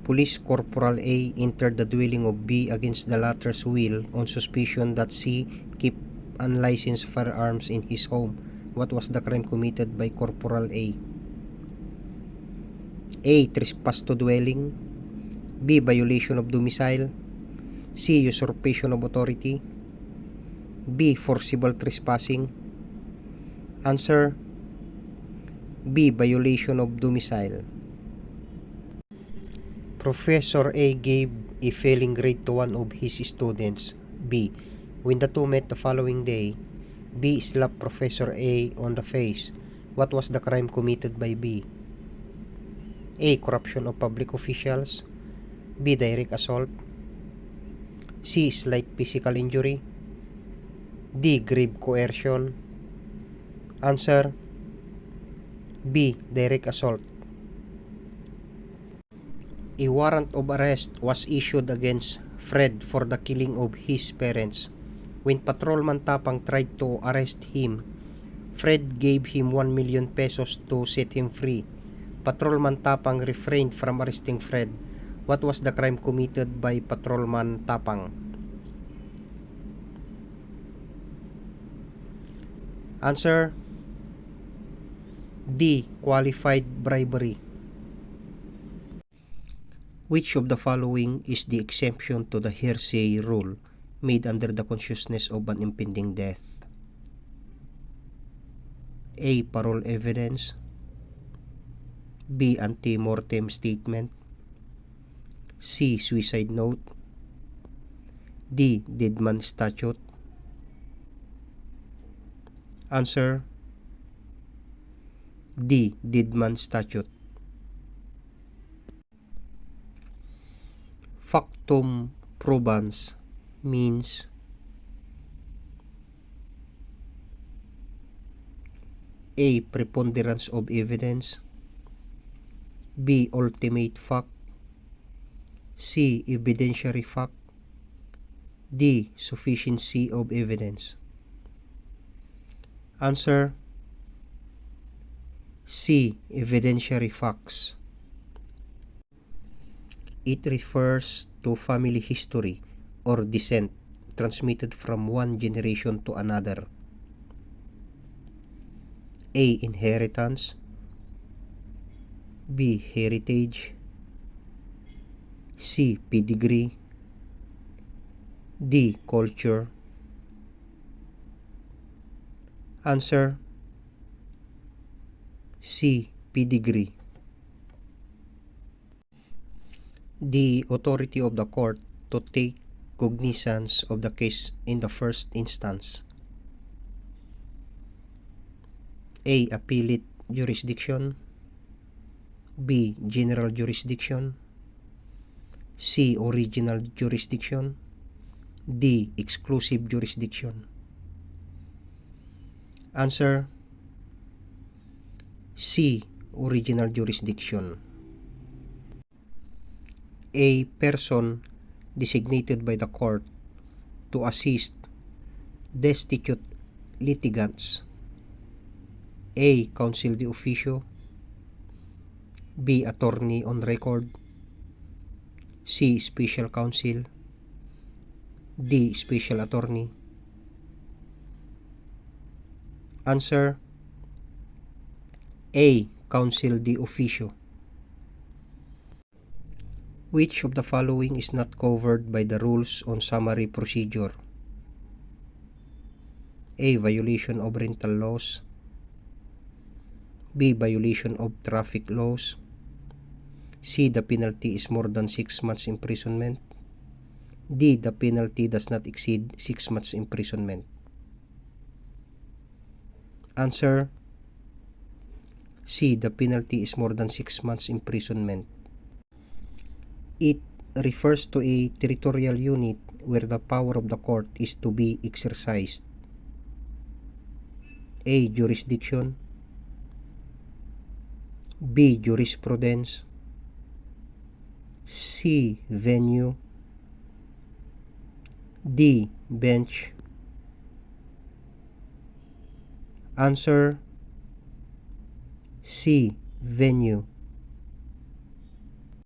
Police Corporal A entered the dwelling of B against the latter's will on suspicion that C kept unlicensed firearms in his home. What was the crime committed by Corporal A? A. Trespass to dwelling. B. Violation of domicile. C. Usurpation of authority. B. Forcible trespassing. Answer B. Violation of domicile. Professor A gave a failing grade to one of his students, B. When the two met the following day, B slapped Professor A on the face. What was the crime committed by B? A. Corruption of public officials. B. Direct assault. C. Slight physical injury. D. Grave coercion. Answer B. Direct assault. A warrant of arrest was issued against Fred for the killing of his parents. When Patrolman Tapang tried to arrest him, Fred gave him 1 million pesos to set him free. Patrolman Tapang refrained from arresting Fred. What was the crime committed by Patrolman Tapang? Answer D. Qualified bribery. Which of the following is the exemption to the hearsay rule made under the consciousness of an impending death? A. Parole evidence. B. Ante-mortem statement. C. Suicide note. D. Deadman statute. Answer D. Deadman statute. Factum probans means A. Preponderance of evidence. B. Ultimate fact. C. Evidentiary fact. D. Sufficiency of evidence. Answer C. Evidentiary facts. It refers to family history or descent transmitted from one generation to another. A. Inheritance. B. Heritage. C. Pedigree. D. Culture. Answer C. Pedigree. The authority of the court to take cognizance of the case in the first instance. A. Appellate jurisdiction. B. General jurisdiction. C. Original jurisdiction. D. Exclusive jurisdiction. Answer C. Original jurisdiction. A person designated by the court to assist destitute litigants. A. Counsel de officio. B. Attorney on record. C. Special counsel. D. Special attorney. Answer A. Counsel de officio. Which of the following is not covered by the rules on summary procedure? A. Violation of rental laws. B. Violation of traffic laws. C. The penalty is more than 6 months imprisonment. D. The penalty does not exceed 6 months imprisonment. Answer C. The penalty is more than 6 months imprisonment. It refers to a territorial unit where the power of the court is to be exercised. A. Jurisdiction. B. Jurisprudence. C. Venue. D. Bench. Answer C. Venue.